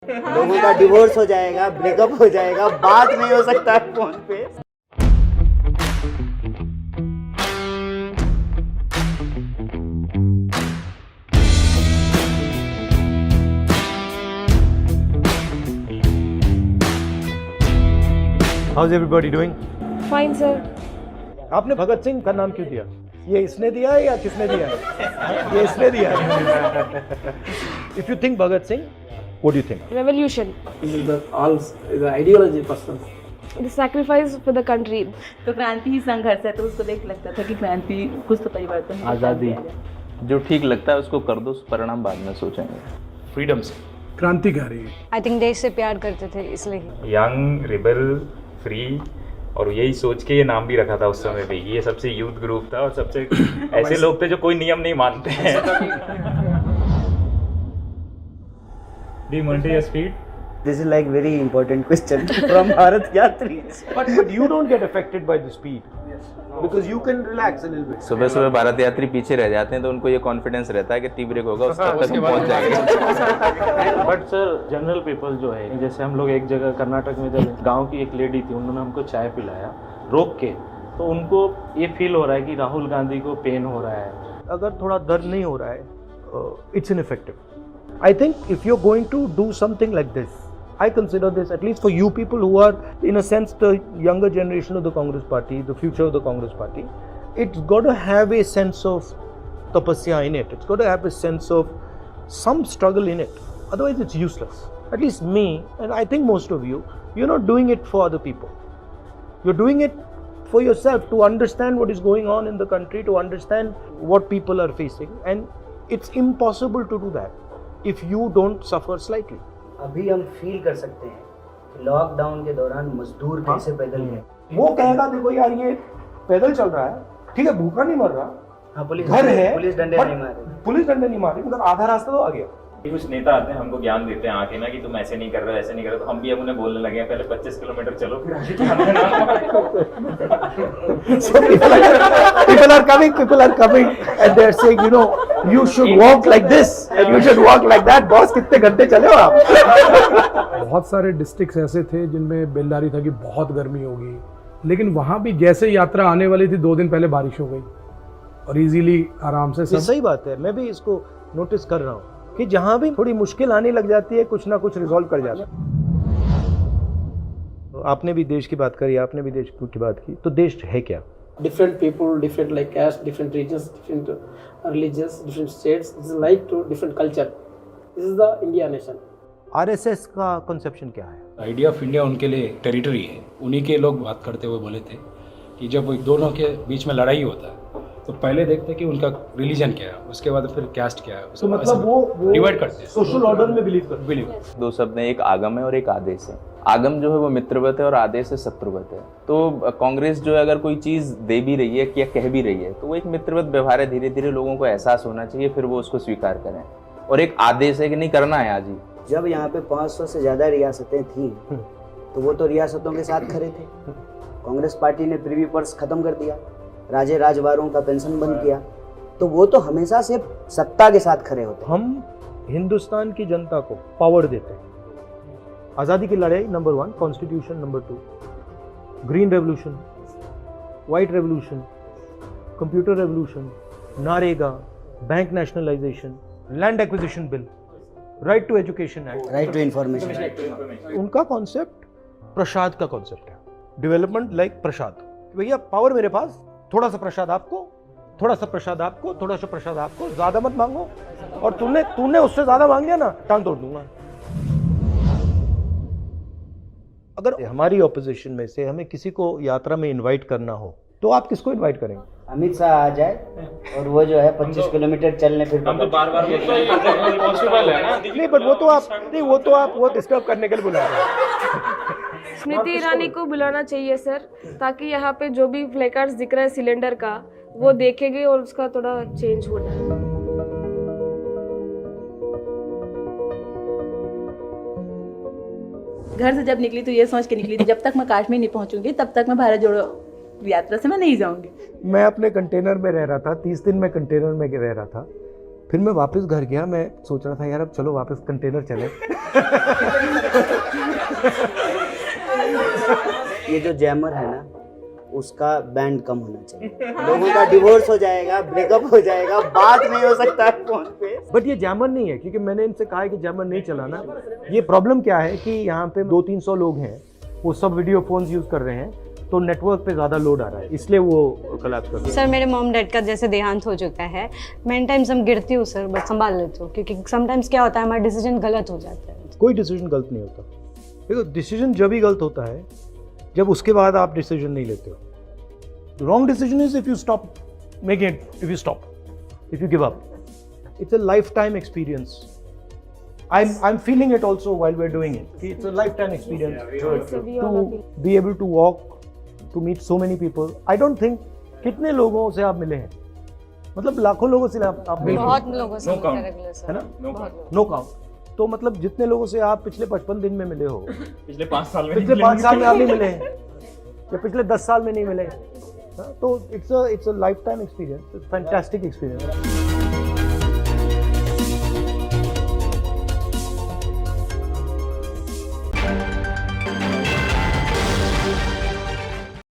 लोगों का डिवोर्स हो जाएगा, ब्रेकअप हो जाएगा, बात नहीं हो सकता है फोन पे। How's everybody doing? Fine sir. आपने भगत सिंह का नाम क्यों दिया? ये इसने दिया है या किसने दिया है? ये इसने दिया है। If you think Bhagat Singh, what do you think? Revolution, the ideology person. The sacrifice for the country. तो क्रांति ही संघर्ष है, तो उसको देख लगता था कि क्रांति कुछ तो परिवर्तन आज़ादी जो ठीक लगता है उसको कर दो, परिणाम बाद में सोचेंगे। फ्रीडम से क्रांतिकारी। आई थिंक देश से प्यार करते थे इसलिए। यंग रिबल फ्री, और यही सोच के ये नाम भी रखा था उस समय पे। ये सबसे यूथ ग्रुप था और सबसे ऐसे लोग थे जो कोई नियम नहीं मानते हैं। Demonetized speed. This is like very important question from Bharat Yatri. But you don't get affected by the speed because you can relax a little bit. सुबह सुबह भारत यात्री पीछे रह जाते हैं तो उनको ये कॉन्फिडेंस रहता है कि टी ब्रेक होगा उसके तक हम पहुंच जाएंगे। बट सर जनरल पीपल जो है, जैसे हम लोग एक जगह कर्नाटक में जब गांव की एक लेडी थी, उन्होंने हमको चाय पिलाया रोक के, तो उनको ये फील हो रहा है कि राहुल गांधी को पेन हो रहा है। अगर थोड़ा दर्द नहीं हो रहा है, it's ineffective. I think if you're going to do something like this, I consider this, at least for you people who are in a sense the younger generation of the Congress party, the future of the Congress party, it's got to have a sense of tapasya in it. It's got to have a sense of some struggle in it. Otherwise it's useless. At least me, and I think most of you, you're not doing it for other people. You're doing it for yourself, to understand what is going on in the country, to understand what people are facing, and it's impossible to do that if you don't suffer slightly. अभी हम feel कर सकते हैं कि lockdown के दौरान मजदूर कैसे पैदल गए। वो कहेगा देखो यार ये पैदल चल रहा है, ठीक है, भूखा नहीं मर रहा, हाँ, पुलिस घर है, पुलिस डंडे but नहीं मारे, पुलिस डंडे नहीं मारे, मगर आधा रास्ता तो आ गया। कुछ नेता आते हैं हमको ज्ञान देते हैं आके ना कि तुम ऐसे नहीं कर रहे हो, ऐसे नहीं कर रहे हो, तो हम भी अब उन्हें बोलने लगे हैं पहले 25 किलोमीटर चलो फिर आगे So people are coming and they're saying, you know, you should walk like this and you should walk like that. Boss कितने घंटे चले हो आप? बहुत सारे डिस्ट्रिक्ट्स ऐसे थे जिनमें बेलदारी था कि बहुत गर्मी होगी, लेकिन वहाँ भी जैसे यात्रा आने वाली थी 2 दिन पहले बारिश हो गई और इजीली आराम से ये सही बात है, मैं भी इसको नोटिस कर रहा हूँ कि जहाँ भी थोड़ी मुश्किल आने लग जाती है, कुछ ना कुछ रिजॉल्व कर जाता है। आपने भी देश की बात करी, आपने भी देश की बात की, तो देश है क्या? Different people, different like caste, different regions, different religions, different states. This is like to different culture. This is the India nation. RSS का कंसेप्शन क्या है? आइडिया ऑफ इंडिया उनके लिए टेरिटरी है। उन्हीं के लोग बात करते हुए बोले थे कि जब दोनों के बीच में लड़ाई होता है तो पहले देखते कि उनका रिलीजन क्या है, उसके बाद फिर कैस्ट क्या है, तो मतलब वो डिवाइड करते हैं, सोशल ऑर्डर में बिलीव दो शब्द हैं, एक आगम है और एक आदेश है। आगम जो है वो मित्रवत है और आदेश है शत्रुवत है। तो कांग्रेस जो है अगर कोई चीज़ दे भी रही है या कह भी रही है तो वो एक मित्रवत व्यवहार है, धीरे धीरे लोगों को एहसास होना चाहिए, फिर वो उसको स्वीकार करें। और एक आदेश है कि नहीं करना है आज ही। जब यहाँ पे 500 से ज़्यादा रियासतें थी तो वो तो रियासतों के साथ खड़े थे। कांग्रेस पार्टी ने प्रीवी पर्स खत्म कर दिया, राजे राजवारों का पेंशन बंद किया, तो वो तो हमेशा से सत्ता के साथ खड़े होते हैं। हम हिंदुस्तान की जनता को पावर देते हैं। आज़ादी की लड़ाई number 1, constitution number 2, green revolution, white revolution, computer revolution, NREGA, bank nationalisation, land acquisition bill, right to education act, right to information. उनका कॉन्सेप्ट प्रसाद का कॉन्सेप्ट है, डेवलपमेंट लाइक प्रसाद। भैया पावर मेरे पास, थोड़ा सा प्रसाद आपको, थोड़ा सा प्रसाद आपको, थोड़ा सा प्रसाद आपको, ज्यादा मत मांगो, और तूने उससे ज्यादा मांग लिया ना, टांग तोड़ दूंगा। अगर हमारी ऑपोजिशन में से हमें किसी को यात्रा में इनवाइट करना हो तो आप किसको इनवाइट करेंगे? अमित शाह आ जाए और वो जो है 25 किलोमीटर चलने फिर हम तो बार-बार पॉसिबल है ना। नहीं, बट वो तो आप वो डिस्टर्ब करने के लिए बुला रहे हैं। स्मृति ईरानी को बुलाना चाहिए सर, ताकि यहाँ पे जो भी फ्लैकार्ड्स दिख रहा है सिलेंडर का वो देखेंगे और उसका थोड़ा चेंज होना। घर से जब निकली तो ये सोच के निकली थी जब तक मैं कश्मीर नहीं पहुंचूंगी तब तक मैं भारत जोड़ो यात्रा से मैं नहीं जाऊंगी। मैं अपने कंटेनर में रह रहा था, 30 दिन मैं कंटेनर में रह रहा था, फिर मैं वापस घर गया, मैं सोच रहा था यार अब चलो वापस कंटेनर चले ये जो जैमर है ना, उसका बैंड कम होना चाहिए। लोगों का डिवोर्स हो जाएगा, ब्रेकअप हो जाएगा, बात नहीं हो सकता है फोन पे। बट ये जैमर नहीं है, क्योंकि मैंने इनसे कहा है कि जैमर नहीं चलाना। ये प्रॉब्लम क्या है कि यहाँ पे 200-300 लोग हैं, वो सब वीडियो फोन्स यूज़ कर रहे हैं, तो नेटवर्क पे ज़्यादा लोड आ रहा है, इसलिए वो कोलैप्स कर रहा है। सर मेरे मॉम डैड का जैसे देहांत हो चुका है, मैं टाइम्स हम गिरती हूँ सर, बट संभाल लेती हूँ, क्योंकि समटाइम्स क्या होता है हमारा डिसीजन गलत हो जाता है। कोई डिसीजन गलत नहीं होता। देखो, डिसीजन जब ही गलत होता है जब उसके बाद आप डिसीजन नहीं लेते हो। Wrong decision is if you stop making it, if you stop, if you give up. It's a lifetime experience. I'm feeling it also while we're doing it. It's a lifetime experience to be able to walk, to meet so many people. I don't think कितने लोगों से आप मिले हैं, मतलब लाखों लोगों से आप मिले हैं। बहुत लोगों से मिलते हैं रेगुलर सर, है ना? No count. तो मतलब जितने लोगों से आप पिछले 55 दिन में मिले हो, पिछले 5 साल में पिछले 5 साल में आप नहीं मिले हैं, या पिछले 10 साल में नहीं मिले, तो it's a life time experience, fantastic experience.